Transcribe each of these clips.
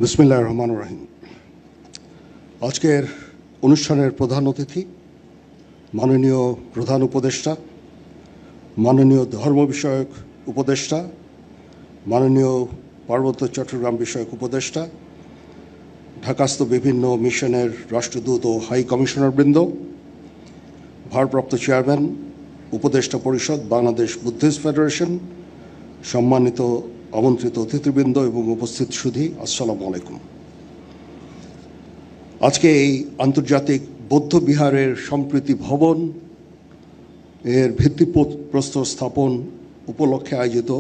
বিসমিল্লাহির রহমানির রহিম। আজকের অনুষ্ঠানের প্রধান অতিথি মাননীয় প্রধান উপদেষ্টা, মাননীয় ধর্ম বিষয়ক উপদেষ্টা, মাননীয় পার্বত্য চট্টগ্রাম বিষয়ক উপদেষ্টা, ঢাকাস্থ বিভিন্ন মিশনের রাষ্ট্রদূত ও হাই কমিশনারবৃন্দ, ভারপ্রাপ্ত চেয়ারম্যান উপদেষ্টা পরিষদ বাংলাদেশ বুদ্ধিস্ট ফেডারেশন, সম্মানিত আমন্ত্রিত অতিথিবৃন্দ এবং উপস্থিত সুধী, আসসালামু আলাইকুম। আজকে এই আন্তর্জাতিক বৌদ্ধ বিহারের সম্প্রীতি ভবন এর ভিত্তিপ্রস্তর স্থাপন উপলক্ষে আয়োজিত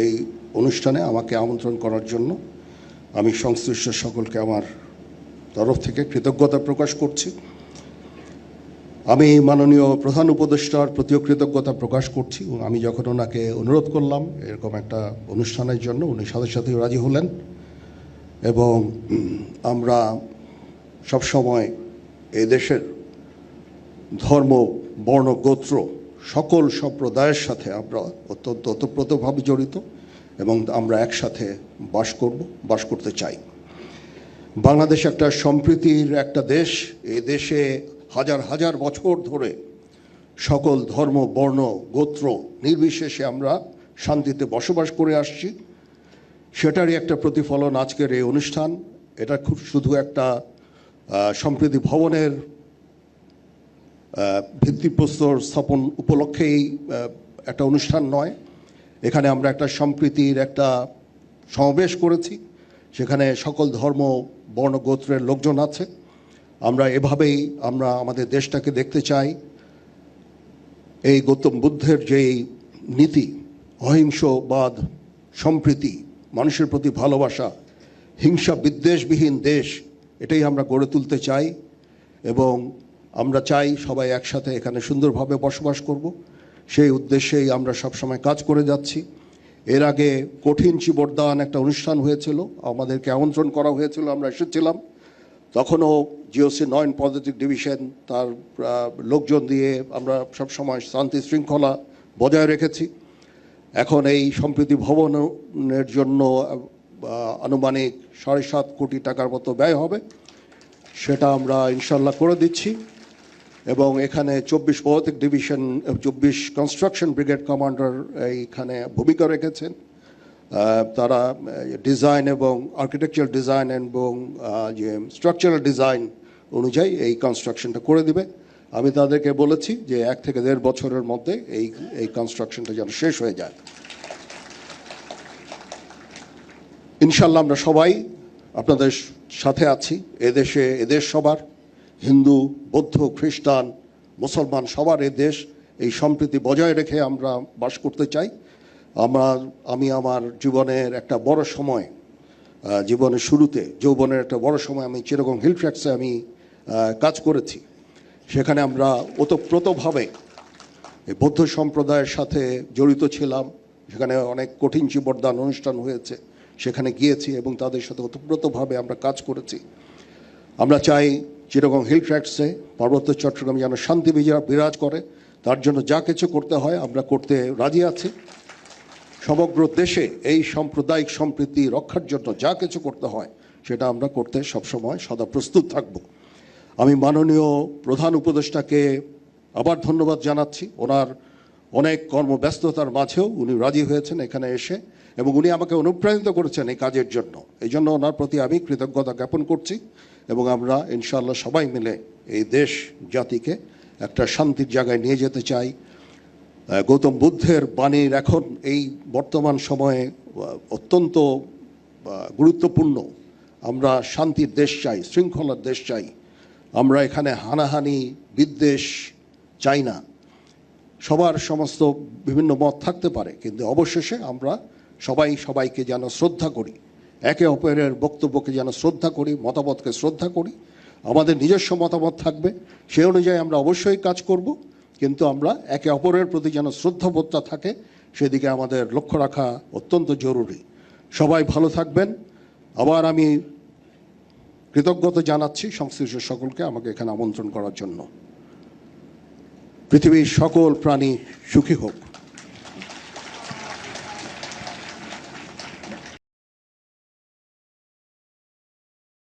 এই অনুষ্ঠানে আমাকে আমন্ত্রণ করার জন্য আমি সংশ্লিষ্ট সকলকে আমার তরফ থেকে কৃতজ্ঞতা প্রকাশ করছি। আমি মাননীয় প্রধান উপদেষ্টার প্রতিও কৃতজ্ঞতা প্রকাশ করছি। আমি যখন ওনাকে অনুরোধ করলাম এরকম একটা অনুষ্ঠানের জন্য, উনি সাথে সাথেই রাজি হলেন এবং আমরা সবসময় এই দেশের ধর্ম, বর্ণ, গোত্র সকল সম্প্রদায়ের সাথে আমরা অত্যন্ত ওতপ্রোতভাবে জড়িত এবং আমরা একসাথে বাস করতে চাই। বাংলাদেশ একটা সম্প্রীতির একটা দেশ। এই দেশে হাজার হাজার বছর ধরে সকল ধর্ম, বর্ণ, গোত্র নির্বিশেষে আমরা শান্তিতে বসবাস করে আসছি। সেটারই একটা প্রতিফলন আজকের এই অনুষ্ঠান। এটা খুব শুধু একটা সম্প্রীতি ভবনের ভিত্তিপ্রস্তর স্থাপন উপলক্ষেই একটা অনুষ্ঠান নয়। এখানে আমরা একটা সম্প্রীতির একটা সমাবেশ করেছি, সেখানে সকল ধর্ম, বর্ণ, গোত্রের লোকজন আছে। আমরা এভাবেই আমরা আমাদের দেশটাকে দেখতে চাই। এই গৌতম বুদ্ধের যেই নীতি, অহিংসবাদ, সম্প্রীতি, মানুষের প্রতি ভালোবাসা, হিংসা বিদ্বেষবিহীন দেশ, এটাই আমরা গড়ে তুলতে চাই এবং আমরা চাই সবাই একসাথে এখানে সুন্দরভাবে বসবাস করব। সেই উদ্দেশ্যেই আমরা সবসময় কাজ করে যাচ্ছি। এর আগে কঠিন চিবরদান একটা অনুষ্ঠান হয়েছিল, আমাদেরকে আমন্ত্রণ করা হয়েছিল, আমরা এসেছিলাম। তখনও জিওসি 9 পদাতিক ডিভিশন তার লোকজন দিয়ে আমরা সবসময় শান্তি শৃঙ্খলা বজায় রেখেছি। এখন এই সম্প্রীতি ভবনের জন্য আনুমানিক 7.5 কোটি টাকার মতো ব্যয় হবে, সেটা আমরা ইনশাল্লাহ করে দিচ্ছি। এবং এখানে 24 পদাতিক ডিভিশন, 24 কনস্ট্রাকশন ব্রিগেড কমান্ডার এইখানে ভূমিকা রেখেছেন। তারা ডিজাইন এবং আর্কিটেকচারাল ডিজাইন এবং যে স্ট্রাকচারাল ডিজাইন অনুযায়ী এই কনস্ট্রাকশনটা করে দিবে। আমি তাদেরকে বলেছি যে 1 থেকে 1.5 বছরের মধ্যে এই কনস্ট্রাকশনটা যেন শেষ হয়ে যায়। ইনশাল্লাহ আমরা সবাই আপনাদের সাথে আছি। এদেশ সবার, হিন্দু, বৌদ্ধ, খ্রিস্টান, মুসলমান সবার দেশ। এই সম্প্রীতি বজায় রেখে আমরা বাস করতে চাই। আমি আমার জীবনের একটা বড় সময়, জীবনের শুরুতে যৌবনের একটা বড় সময় আমি চিটাগং হিল ট্র্যাক্সে আমি কাজ করেছি। সেখানে আমরা ওতপ্রোতভাবে বৌদ্ধ সম্প্রদায়ের সাথে জড়িত ছিলাম। সেখানে অনেক কঠিন চিবরদান অনুষ্ঠান হয়েছে, সেখানে গিয়েছি এবং তাদের সাথে ওতপ্রোতভাবে আমরা কাজ করেছি। আমরা চাই চিটাগং হিল ট্র্যাক্সে, পার্বত্য চট্টগ্রামে যেন শান্তি বিরাজ করে। তার জন্য যা কিছু করতে হয় আমরা করতে রাজি আছি। সমগ্র দেশে এই সাম্প্রদায়িক সম্প্রীতি রক্ষার জন্য যা কিছু করতে হয় সেটা আমরা করতে সবসময় সদা প্রস্তুত থাকব। আমি মাননীয় প্রধান উপদেষ্টাকে আবার ধন্যবাদ জানাচ্ছি। ওনার অনেক কর্মব্যস্ততার মাঝেও উনি রাজি হয়েছেন এখানে এসে এবং উনি আমাকে অনুপ্রাণিত করেছেন এই কাজের জন্য। এই জন্য ওনার প্রতি আমি কৃতজ্ঞতা জ্ঞাপন করছি এবং আমরা ইনশাআল্লাহ সবাই মিলে এই দেশ জাতিকে একটা শান্তির জায়গায় নিয়ে যেতে চাই। গৌতম বুদ্ধের বাণীর এখন এই বর্তমান সময়ে অত্যন্ত গুরুত্বপূর্ণ। আমরা শান্তির দেশ চাই, শৃঙ্খলার দেশ চাই। আমরা এখানে হানাহানি, বিদ্বেষ চাই না। সবার সমস্ত বিভিন্ন মত থাকতে পারে, কিন্তু অবশেষে আমরা সবাইকে যেন শ্রদ্ধা করি, একে অপরের বক্তব্যকে যেন শ্রদ্ধা করি, মতামতকে শ্রদ্ধা করি। আমাদের নিজস্ব মতামত থাকবে, সেই অনুযায়ী আমরা অবশ্যই কাজ করব, কিন্তু আমরা একে অপরের প্রতি যেন শ্রদ্ধাবোধটা থাকে সেদিকে আমাদের লক্ষ্য রাখা অত্যন্ত জরুরি। সবাই ভালো থাকবেন। আবার আমি কৃতজ্ঞতা জানাচ্ছি সংশ্লিষ্ট সকলকে আমাকে এখানে আমন্ত্রণ করার জন্য। পৃথিবীর সকল প্রাণী সুখী হোক।